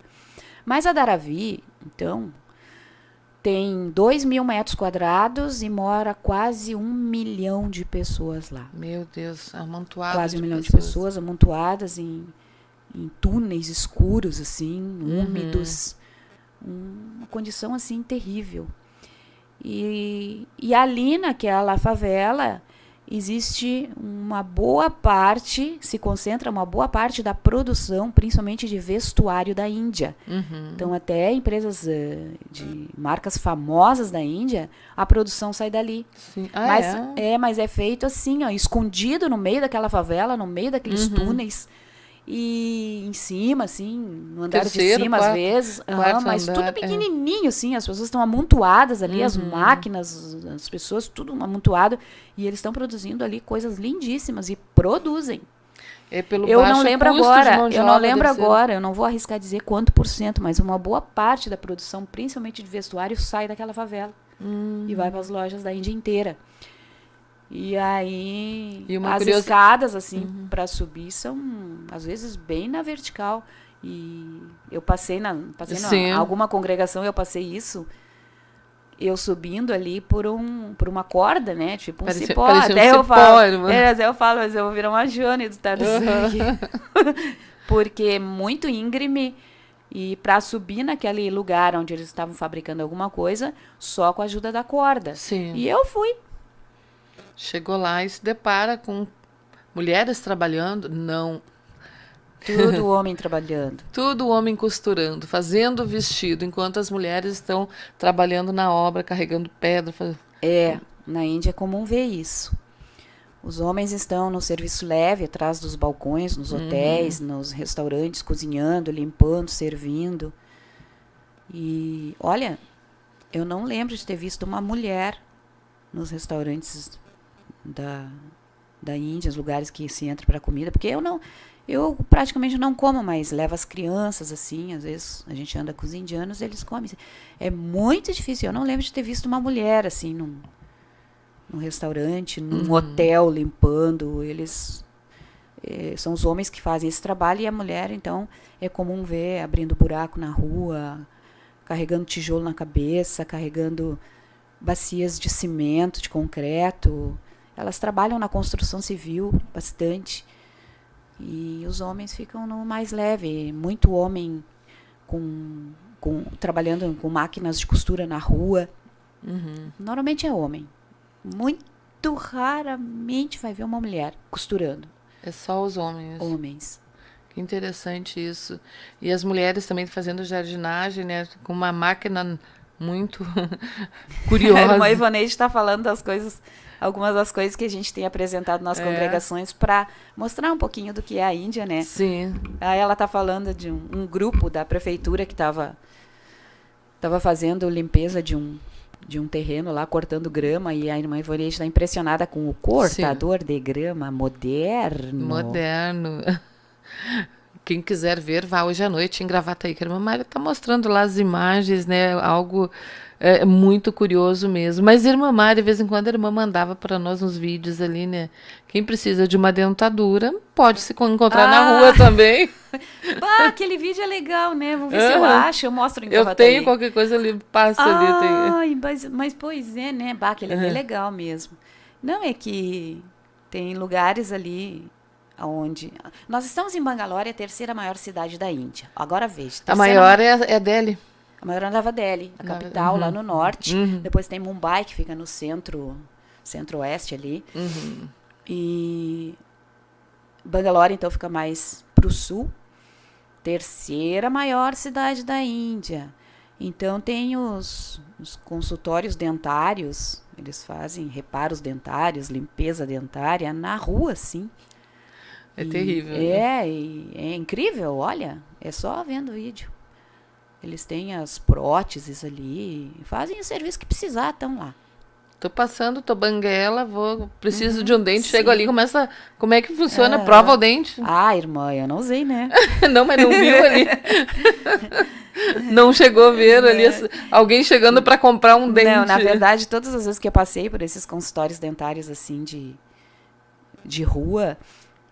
Mas a Daravi, então, tem 2.000 metros quadrados e mora quase 1 milhão de pessoas lá. Meu Deus, amontoado. Quase 1 milhão de pessoas amontoadas em túneis escuros, assim, úmidos. Uma condição, assim, terrível. E ali naquela favela existe uma boa parte, se concentra uma boa parte da produção, principalmente de vestuário da Índia. Então, até empresas de marcas famosas da Índia, a produção sai dali. Sim. Mas é feito assim, ó, escondido no meio daquela favela, no meio daqueles túneis. E em cima, assim, no andar Terceiro, de cima, quarto, às vezes. Mas andar, tudo pequenininho, assim. As pessoas estão amontoadas ali, as máquinas, as pessoas, tudo amontoado. E eles estão produzindo ali coisas lindíssimas e produzem. Eu não lembro agora, eu não vou arriscar dizer quanto por cento, mas uma boa parte da produção, principalmente de vestuário, sai daquela favela e vai para as lojas da Índia inteira. E aí, as escadas, assim, para subir são, às vezes, bem na vertical. E eu passei alguma congregação, eu passei isso, eu subindo ali por uma corda, né? Tipo um cipó. Até eu falo, mas eu vou virar uma Jane do Tarzan aqui. Porque é muito íngreme. E para subir naquele lugar onde eles estavam fabricando alguma coisa, só com a ajuda da corda. Sim. E eu fui. Chegou lá e se depara com mulheres trabalhando? Não. Tudo homem trabalhando. Tudo homem costurando, fazendo vestido, enquanto as mulheres estão trabalhando na obra, carregando pedra. Na Índia é comum ver isso. Os homens estão no serviço leve, atrás dos balcões, nos hotéis, nos restaurantes, cozinhando, limpando, servindo. E, olha, eu não lembro de ter visto uma mulher nos restaurantes da Índia, os lugares que se entra para comida, porque eu praticamente não como, mas levo as crianças, assim, às vezes a gente anda com os indianos, eles comem. É muito difícil, eu não lembro de ter visto uma mulher, assim, num restaurante, num hotel, limpando. Eles são os homens que fazem esse trabalho, e a mulher, então, é comum ver abrindo buraco na rua, carregando tijolo na cabeça, carregando bacias de cimento, de concreto. Elas trabalham na construção civil bastante. E os homens ficam no mais leve. Muito homem trabalhando com máquinas de costura na rua. Normalmente é homem. Muito raramente vai ver uma mulher costurando. É só os homens. Homens. Que interessante isso. E as mulheres também fazendo jardinagem, né? Com uma máquina muito A curiosa. irmã Ivaneide está falando das coisas, algumas das coisas que a gente tem apresentado nas congregações para mostrar um pouquinho do que é a Índia, né? Sim. Aí ela está falando de um grupo da prefeitura que estava fazendo limpeza de um terreno lá, cortando grama, e a irmã Ivaneide está impressionada com o cortador de grama moderno. Moderno. Quem quiser ver, vá hoje à noite em Gravataí, que a irmã Mária está mostrando lá as imagens, né? Algo muito curioso mesmo. Mas, irmã Mária, de vez em quando, a irmã mandava para nós uns vídeos ali, né? Quem precisa de uma dentadura pode se encontrar na rua também. Bah, aquele vídeo é legal, né? Vou ver se eu acho, eu mostro em Eu Gravataí. tenho qualquer coisa ali, passa ali. Ai, mas pois é, né? Bah, aquele ali é legal mesmo. Não, é que tem lugares ali onde... Nós estamos em Bangalore, a terceira maior cidade da Índia. Agora veja. A maior é Delhi. A maior é Nova Delhi, a capital, lá no norte. Depois tem Mumbai, que fica no centro-oeste ali. E Bangalore, então, fica mais para o sul. Terceira maior cidade da Índia. Então, tem os consultórios dentários. Eles fazem reparos dentários, limpeza dentária na rua, sim. É terrível. Né? É incrível, olha. É só vendo o vídeo. Eles têm as próteses ali, fazem o serviço que precisar, estão lá. Tô passando, tô banguela, preciso de um dente, chego ali, começa, como é que funciona? Prova o dente. Ah, irmã, eu não usei, né? Não, mas não viu ali. Não chegou a ver ali alguém chegando para comprar um dente. Não, na verdade, todas as vezes que eu passei por esses consultórios dentários assim de rua,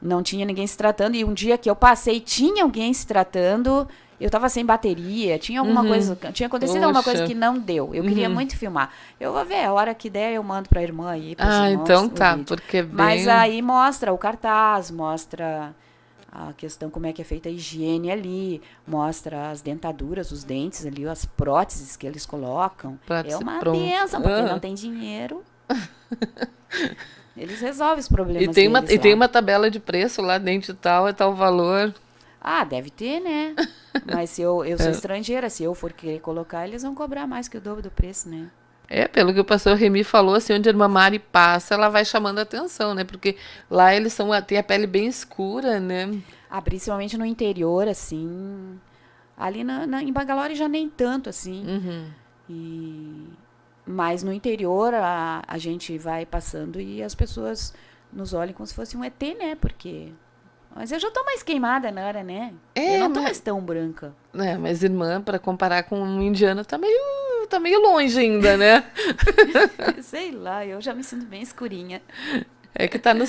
não tinha ninguém se tratando. E um dia que eu passei, tinha alguém se tratando. Eu estava sem bateria, tinha alguma coisa, tinha acontecido alguma coisa que não deu. Eu queria muito filmar. Eu vou ver, a hora que der eu mando para a irmã aí. Então tá, porque bem... Mas aí mostra o cartaz, mostra a questão como é que é feita a higiene ali, mostra as dentaduras, os dentes ali, as próteses que eles colocam. É uma bênção, porque não tem dinheiro. Eles resolvem os problemas e tem uma tabela de preço lá, dente tal, é tal valor. Ah, deve ter, né? Mas se eu sou estrangeira, se eu for querer colocar, eles vão cobrar mais que o dobro do preço, né? Pelo que o pastor Remy falou, assim, onde a irmã Mari passa, ela vai chamando a atenção, né? Porque lá eles têm a pele bem escura, né? Ah, principalmente no interior, assim. Ali em Bangalore já nem tanto, assim. Mas no interior a gente vai passando e as pessoas nos olham como se fosse um ET, né? Porque... Mas eu já tô mais queimada na hora, né? Eu não tô mais tão branca. Mas irmã, para comparar com um indiano, tá meio longe ainda, né? Sei lá, eu já me sinto bem escurinha. É que tá no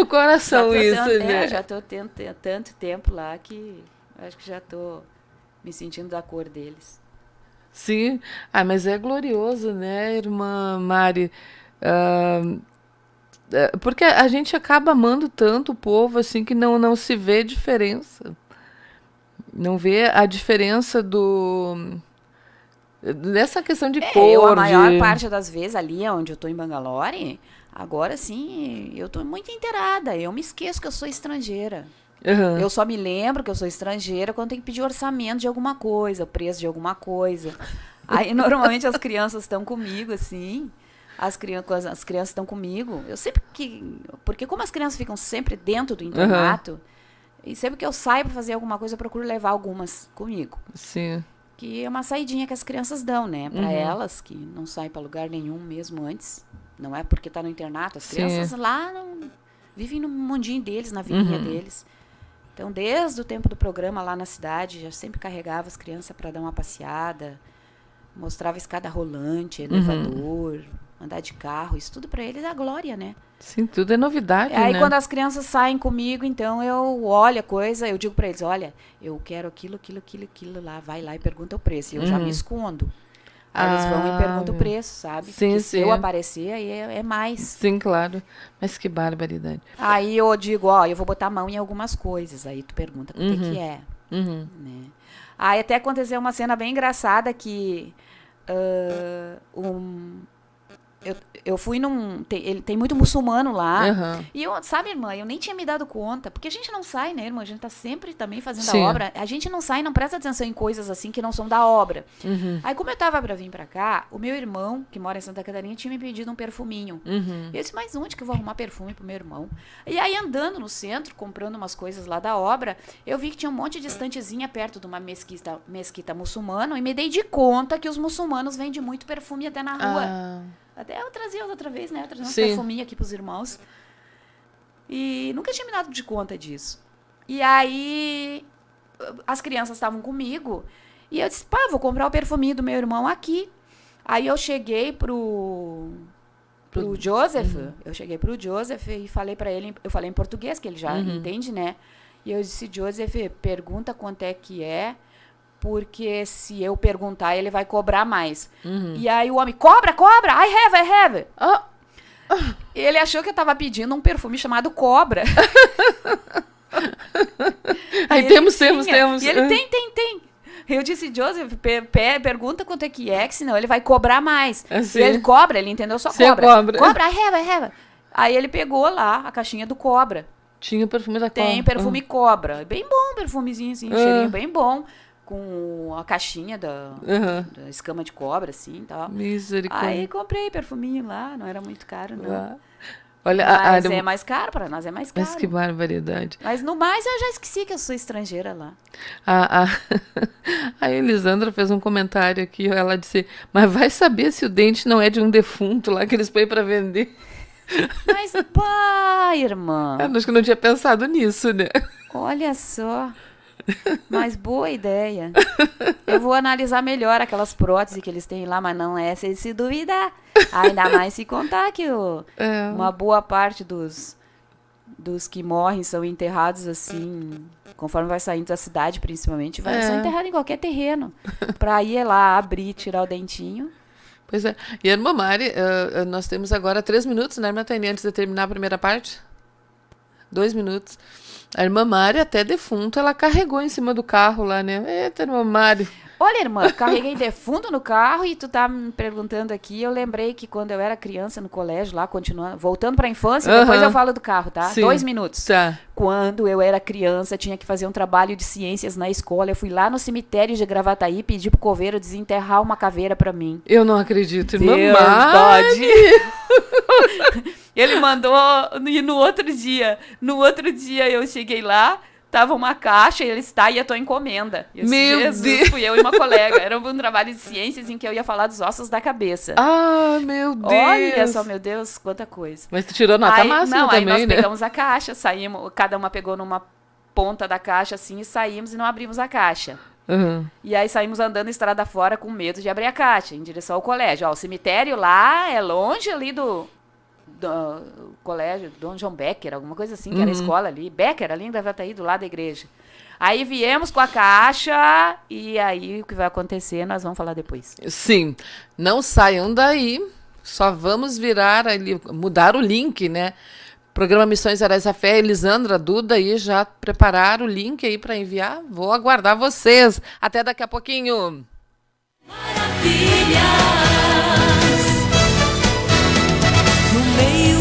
coração isso, né? Já tô tendo tanto tempo lá que acho que já tô me sentindo da cor deles. Sim. Mas é glorioso, né, irmã Mari? Porque a gente acaba amando tanto o povo assim que não se vê diferença. Não vê a diferença dessa questão de cor. A maior parte das vezes ali onde eu tô em Bangalore, agora sim, eu tô muito inteirada. Eu me esqueço que eu sou estrangeira. Eu só me lembro que eu sou estrangeira quando tem que pedir orçamento de alguma coisa, preço de alguma coisa. Aí normalmente as crianças estão comigo, assim. As crianças estão comigo. Eu sempre porque como as crianças ficam sempre dentro do internato, e sempre que eu saio para fazer alguma coisa, eu procuro levar algumas comigo. Sim. Que é uma saidinha que as crianças dão, né? Para elas, que não saem para lugar nenhum mesmo antes. Não é porque tá no internato. As crianças lá vivem no mundinho deles, na vidinha deles. Então, desde o tempo do programa lá na cidade, já sempre carregava as crianças para dar uma passeada. Mostrava escada rolante, elevador... Andar de carro, isso tudo para eles é a glória, né? Sim, tudo é novidade, Aí né? quando as crianças saem comigo, então eu olho a coisa, eu digo para eles, olha, eu quero aquilo lá, vai lá e pergunta o preço. E eu já me escondo. Aí eles vão e perguntam o preço, sabe? Sim, porque se eu aparecer, aí é mais. Sim, claro. Mas que barbaridade. Aí eu digo, eu vou botar a mão em algumas coisas. Aí tu pergunta por que é. Né? Aí até aconteceu uma cena bem engraçada que eu fui ele tem muito muçulmano lá. Aham. E sabe, irmã, eu nem tinha me dado conta. Porque a gente não sai, né, irmã? A gente tá sempre também fazendo Sim. a obra. A gente não sai e não presta atenção em coisas assim que não são da obra. Aí, como eu tava pra vir pra cá, o meu irmão, que mora em Santa Catarina, tinha me pedido um perfuminho. E eu disse, mas onde que eu vou arrumar perfume pro meu irmão? E aí, andando no centro, comprando umas coisas lá da obra, eu vi que tinha um monte de estantezinha perto de uma mesquita muçulmana e me dei de conta que os muçulmanos vendem muito perfume até na rua. Ah, Até eu trazia outra vez, né? Eu trazia uns Sim. perfuminhos aqui pros irmãos. E nunca tinha me dado de conta disso. E aí, as crianças estavam comigo. E eu disse, pá, vou comprar o perfuminho do meu irmão aqui. Aí eu cheguei pro Joseph. Eu cheguei pro Joseph e falei pra ele, eu falei em português, que ele já entende, né? E eu disse, Joseph, pergunta quanto é que é, porque se eu perguntar, ele vai cobrar mais. E aí o homem, cobra, I have. Ah. Ele achou que eu tava pedindo um perfume chamado Cobra. Aí E temos. ele tinha. E ele tem. Eu disse, Joseph, pergunta quanto é que senão ele vai cobrar mais. Assim. E ele cobra, ele entendeu? Só Sim, cobra. cobra. Cobra, I have. Aí ele pegou lá a caixinha do Cobra. Tinha o perfume da cobra. Tem perfume Cobra. Bem bom, perfumezinho assim, um cheirinho bem bom. Com a caixinha da escama de cobra, assim, e tal. Misericórdia. Aí comprei perfuminho lá, não era muito caro, não. Ah. Olha, Mas é mais caro, pra nós é mais caro. Mas que barbaridade. Mas no mais eu já esqueci que eu sou estrangeira lá. A Elisandra fez um comentário aqui, ela disse, mas vai saber se o dente não é de um defunto lá que eles põem pra vender. Mas, pá, irmã, Eu acho que eu não tinha pensado nisso, né? olha só. Mas boa ideia. Eu vou analisar melhor aquelas próteses que eles têm lá, mas não é se duvidar. Ainda mais se contar que uma boa parte dos que morrem são enterrados assim, conforme vai saindo da cidade, principalmente, são enterrados em qualquer terreno. Pra ir lá, abrir, tirar o dentinho. Pois é. E a irmã Mari, nós temos agora 3 minutos, né, irmã Tainê, antes de terminar a primeira parte? 2 minutos. A irmã Mari, até defunto, ela carregou em cima do carro lá, né? Eita, irmã Mari. Olha, irmã, carreguei defunto no carro e tu tá me perguntando aqui. Eu lembrei que quando eu era criança no colégio, lá, continuando, voltando pra infância, depois eu falo do carro, tá? Sim. 2 minutos. Tá. Quando eu era criança, tinha que fazer um trabalho de ciências na escola. Eu fui lá no cemitério de Gravataí, pedi pro coveiro desenterrar uma caveira pra mim. Eu não acredito, irmã Verdade. Mari. Ele mandou, e no outro dia eu cheguei lá, tava uma caixa e ele está e a tua encomenda. Eu disse, Meu Jesus, Deus. fui eu e uma colega. Era um trabalho de ciências em que eu ia falar dos ossos da cabeça. Ah, meu Deus. Olha só, meu Deus, quanta coisa. Mas tu tirou nota máxima não, também, aí nós né? pegamos a caixa, saímos, cada uma pegou numa ponta da caixa assim e saímos e não abrimos a caixa. E aí saímos andando estrada fora com medo de abrir a caixa, em direção ao colégio. Ó, o cemitério lá é longe ali do colégio, Dom João Becker, alguma coisa assim, que era a escola ali. Becker, ali em Gravataí, do lado da igreja. Aí viemos com a caixa e aí o que vai acontecer nós vamos falar depois. Sim, não saiam daí, só vamos virar ali, mudar o link, né? Programa Missões Heróis da Fé, Elisandra, Duda aí já prepararam o link aí para enviar. Vou aguardar vocês. Até daqui a pouquinho. Maravilhas no meio